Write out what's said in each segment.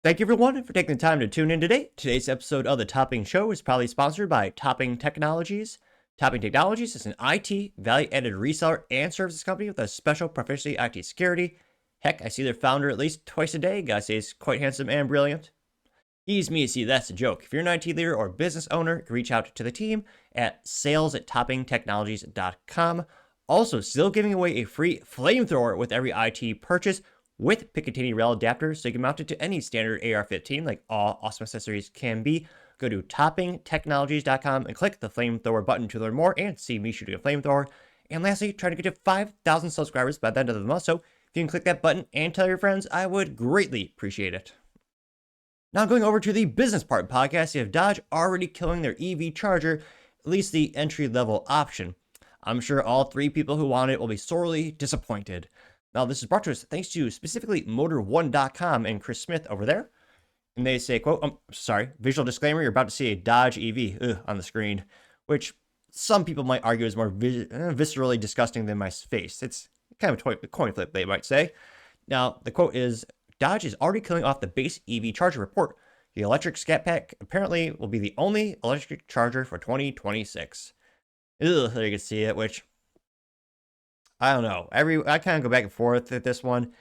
Thank you everyone for taking the time to tune in today. Today's episode of The Topping Show is proudly sponsored by Topping Technologies. Topping Technologies is an IT value-added reseller and services company with a special proficiency in IT security. Heck, I see their founder at least twice a day. Gotta say he's quite handsome and brilliant. Ease me to see that's a joke. If you're an IT leader or business owner, you can reach out to the team at sales@toppingtechnologies.com. Also, still giving away a free flamethrower with every IT purchase with Picatinny rail adapter, so you can mount it to any standard AR-15 like all awesome accessories can be. Go to toppingtechnologies.com and click the flamethrower button to learn more and see me shooting a flamethrower. And lastly, try to get to 5,000 subscribers by the end of the month, so if you can click that button and tell your friends, I would greatly appreciate it. Now going over to the business part podcast, you have Dodge already killing their EV charger, at least the entry-level option. I'm sure all three people who want it will be sorely disappointed. Now, this is brought to us thanks to specifically Motor1.com and Chris Smith over there. And they say, quote, visual disclaimer, you're about to see a Dodge EV on the screen, which some people might argue is more viscerally disgusting than my face. It's kind of a coin flip, they might say. Now, the quote is, Dodge is already killing off the base EV charger report. The electric Scat Pack apparently will be the only electric charger for 2026. There you can see it, which I don't know. I kind of go back and forth at this one.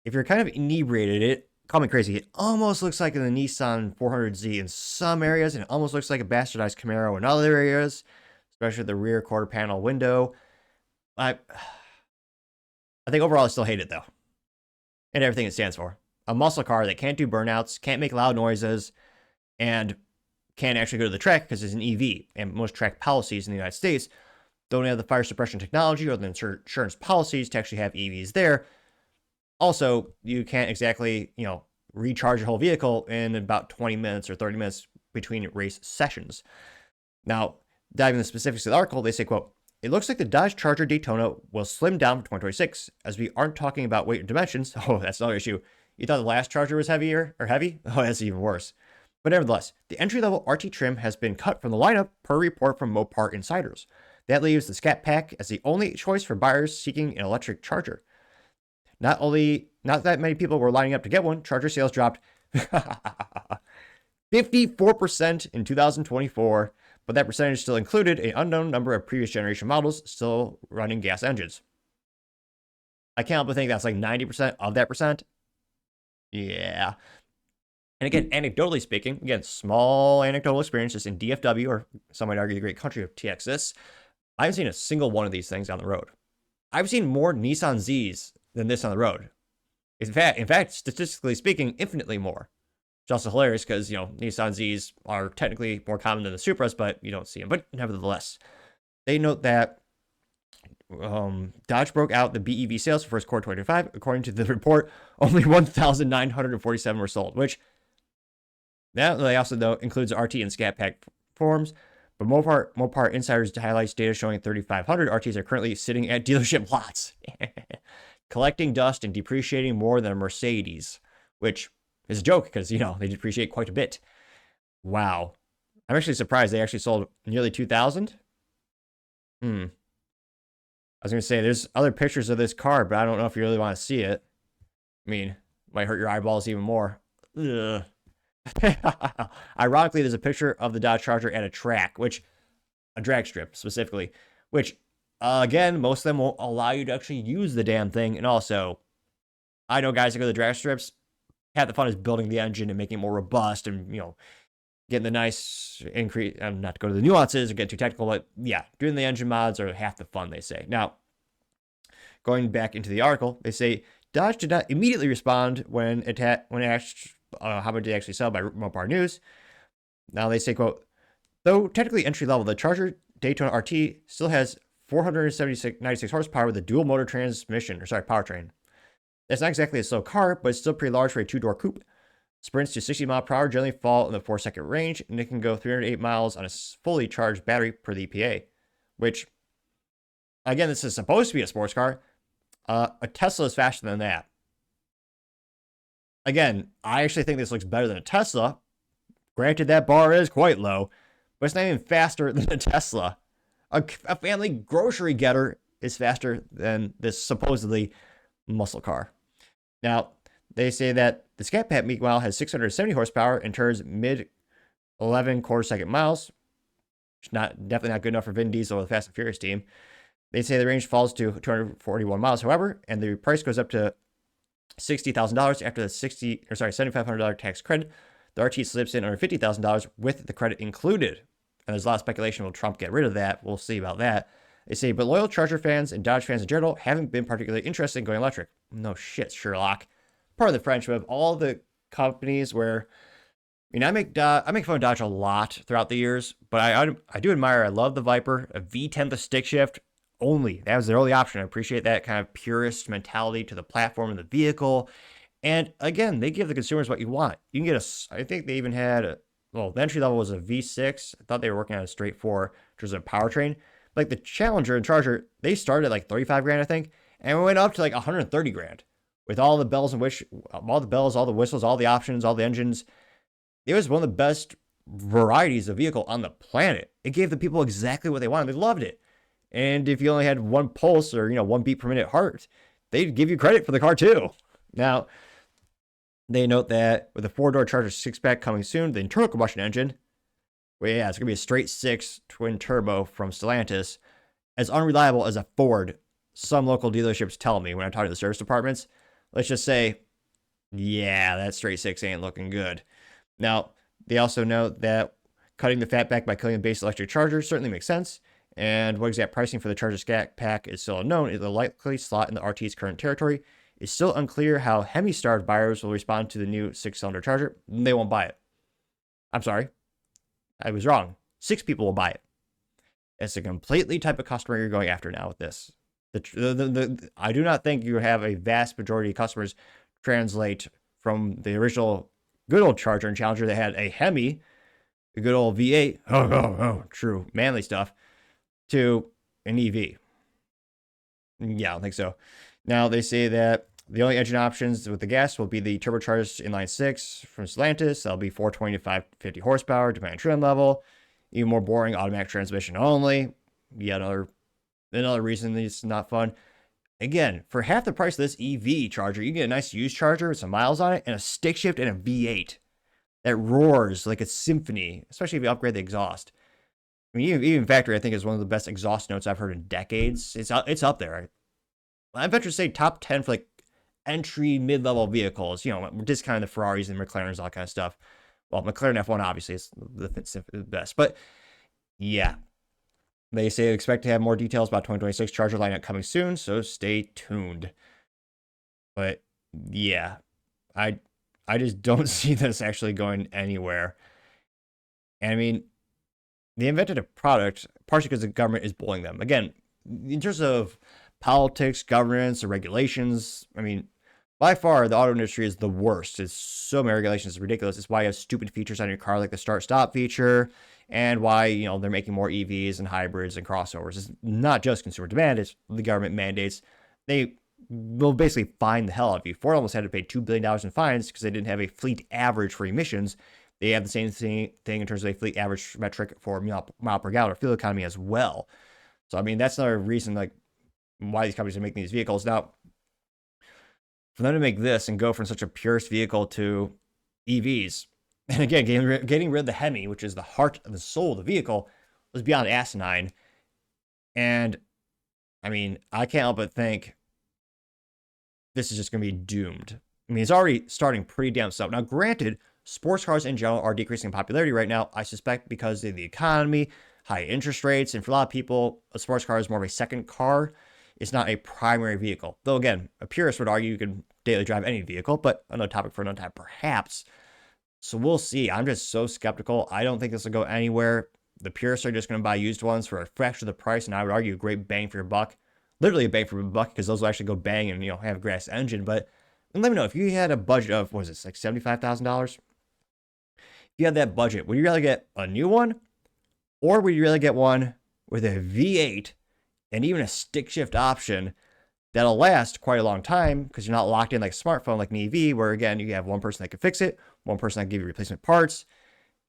If you're kind of inebriated, call me crazy. It almost looks like the Nissan 400Z in some areas, and it almost looks like a bastardized Camaro in other areas, especially the rear quarter panel window. I think overall I still hate it though, and everything it stands for. A muscle car that can't do burnouts, can't make loud noises, and can't actually go to the track because it's an EV, and most track policies in the United States don't have the fire suppression technology or the insurance policies to actually have EVs there. Also, you can't exactly, recharge your whole vehicle in about 20 minutes or 30 minutes between race sessions. Now, diving into the specifics of the article, they say, quote, it looks like the Dodge Charger Daytona will slim down for 2026, as we aren't talking about weight and dimensions. Oh, that's another issue. You thought the last Charger was heavy? Oh, that's even worse. But nevertheless, the entry-level RT trim has been cut from the lineup per report from Mopar Insiders. That leaves the Scat Pack as the only choice for buyers seeking an electric charger. Not that many people were lining up to get one, charger sales dropped 54% in 2024, but that percentage still included an unknown number of previous generation models still running gas engines. I can't help but think that's like 90% of that percent. Yeah. And again, anecdotally speaking, small anecdotal experiences in DFW, or some might argue the great country of Texas, I haven't seen a single one of these things on the road. I've seen more Nissan Zs than this on the road. In fact, statistically speaking, infinitely more. It's also hilarious because, Nissan Zs are technically more common than the Supras, but you don't see them. But nevertheless, they note that Dodge broke out the BEV sales for first quarter 2025. According to the report, only 1,947 were sold, which that they also know includes RT and Scat Pack forms. But Mopar Insiders highlights data showing 3,500 RTs are currently sitting at dealership lots, collecting dust and depreciating more than a Mercedes, which is a joke because, they depreciate quite a bit. Wow. I'm actually surprised they actually sold nearly 2,000. I was going to say, there's other pictures of this car, but I don't know if you really want to see it. I mean, it might hurt your eyeballs even more. Ugh. Ironically, there's a picture of the Dodge Charger at a track, a drag strip specifically, which, again, most of them won't allow you to actually use the damn thing. And also, I know guys that go to the drag strips, half the fun is building the engine and making it more robust and, getting the nice increase. Not to go to the nuances or get too technical, but yeah, doing the engine mods are half the fun, they say. Now, going back into the article, they say Dodge did not immediately respond when it asked how much they actually sell by Mopar News. Now they say, quote, though technically entry level, the Charger Daytona RT still has 496 horsepower with a dual motor powertrain. That's not exactly a slow car, but it's still pretty large for a two-door coupe. Sprints to 60 mile per hour generally fall in the 4-second range, and it can go 308 miles on a fully charged battery per the EPA, which, again, this is supposed to be a sports car. A Tesla is faster than that. Again, I actually think this looks better than a Tesla. Granted, that bar is quite low, but it's not even faster than a Tesla. A family grocery getter is faster than this supposedly muscle car. Now, They say that the Scat Pack, meanwhile, has 670 horsepower and turns mid 11 quarter-second miles. Definitely not good enough for Vin Diesel or the Fast and Furious team. They say the range falls to 241 miles, however, and the price goes up to $60,000 after the $7,500 tax credit. The RT slips in under $50,000 with the credit included. And there's a lot of speculation will Trump get rid of that. We'll see about that. They say, but loyal Charger fans and Dodge fans in general haven't been particularly interested in going electric. No shit, Sherlock. Part of the friendship of all the companies where, I mean, I make fun of Dodge a lot throughout the years, but I do admire. I love the Viper, a V10 with stick shift only. That was their only option. I appreciate that kind of purist mentality to the platform and the vehicle. And again, they give the consumers what you want. You can get I think they even had the entry level was a V6. I thought they were working on a straight 4, which was a powertrain. Like the Challenger and Charger, they started at like 35 grand, I think, and we went up to like 130 grand with all the bells and all the bells, all the whistles, all the options, all the engines. It was one of the best varieties of vehicle on the planet. It gave the people exactly what they wanted. They loved it. And if you only had one pulse or 1 beat per minute heart, they'd give you credit for the car too. Now, they note that with a 4-door Charger 6-pack coming soon, the internal combustion engine, well, yeah, it's going to be a straight 6 twin turbo from Stellantis, as unreliable as a Ford. Some local dealerships tell me when I'm talking to the service departments. Let's just say, yeah, that straight 6 ain't looking good. Now, they also note that cutting the fatback by killing the base electric Charger certainly makes sense. And what exact pricing for the Charger Scat Pack is still unknown. It will likely slot in the RT's current territory. It's still unclear how Hemi-starved buyers will respond to the new 6-cylinder Charger. They won't buy it. I'm sorry. I was wrong. 6 people will buy it. It's a completely type of customer you're going after now with this. I do not think you have a vast majority of customers translate from the original good old Charger and Challenger that had a Hemi, the good old V8, true, manly stuff, to an EV. Yeah, I don't think so. Now, they say that the only engine options with the gas will be the turbocharged inline 6 from Stellantis. That'll be 420 to 550 horsepower, depending on trim level. Even more boring, automatic transmission only. Yet another reason it's not fun. Again, for half the price of this EV Charger, you can get a nice used Charger with some miles on it and a stick shift and a V8 that roars like a symphony, especially if you upgrade the exhaust. I mean, even factory, I think, is one of the best exhaust notes I've heard in decades. It's up there. I venture to say top 10 for like entry mid-level vehicles. Discounting the Ferraris and McLarens, all that kind of stuff. Well, McLaren F1 obviously is the best, but yeah. They say they expect to have more details about 2026 Charger lineup coming soon, so stay tuned. But yeah, I just don't see this actually going anywhere. And I mean, they invented a product partially because the government is bullying them. Again, in terms of politics, governance, or regulations, I mean, by far, the auto industry is the worst. It's so many regulations. It's ridiculous. It's why you have stupid features on your car, like the start-stop feature, and why, they're making more EVs and hybrids and crossovers. It's not just consumer demand. It's the government mandates. They will basically fine the hell out of you. Ford almost had to pay $2 billion in fines because they didn't have a fleet average for emissions. They have the same thing in terms of a fleet average metric for mile per gallon or fuel economy as well. So, I mean, that's another reason, like, why these companies are making these vehicles. Now, for them to make this and go from such a purist vehicle to EVs, and again, getting rid of the Hemi, which is the heart and the soul of the vehicle, was beyond asinine. And, I mean, I can't help but think this is just going to be doomed. I mean, it's already starting pretty damn slow. Now, granted, sports cars in general are decreasing in popularity right now, I suspect because of the economy, high interest rates, and for a lot of people, a sports car is more of a second car. It's not a primary vehicle. Though, again, a purist would argue you can daily drive any vehicle, but another topic for another time, perhaps. So we'll see. I'm just so skeptical. I don't think this will go anywhere. The purists are just going to buy used ones for a fraction of the price, and I would argue a great bang for your buck. Literally a bang for your buck, because those will actually go bang and, have a grass engine. But let me know, if you had a budget of, what was this, like $75,000? If you had that budget, would you rather get a new one? Or would you rather get one with a V8 and even a stick shift option that'll last quite a long time because you're not locked in like a smartphone like an EV, where again, you have one person that can fix it, one person that can give you replacement parts.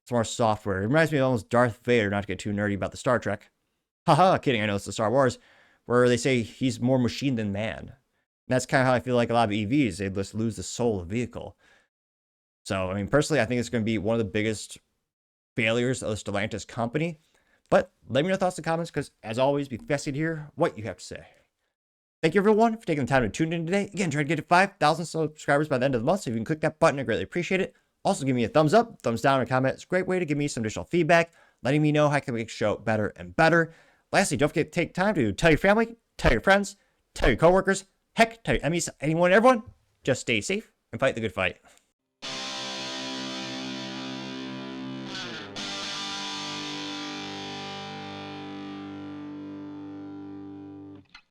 It's more software. It reminds me of almost Darth Vader, not to get too nerdy about the Star Trek. Haha, kidding. I know it's the Star Wars, where they say he's more machine than man. that's kind of how I feel like a lot of EVs, they just lose the soul of the vehicle. So, I mean, personally, I think it's going to be one of the biggest failures of the Stellantis company. But let me know your thoughts in the comments, because as always, be fascinated to hear what you have to say. Thank you, everyone, for taking the time to tune in today. Again, try to get to 5,000 subscribers by the end of the month. So if you can click that button, I greatly appreciate it. Also, give me a thumbs up, thumbs down, or a comment. It's a great way to give me some additional feedback, letting me know how I can make the show better and better. Lastly, don't forget to take time to tell your family, tell your friends, tell your coworkers, heck, tell your enemies, anyone, everyone. Just stay safe and fight the good fight.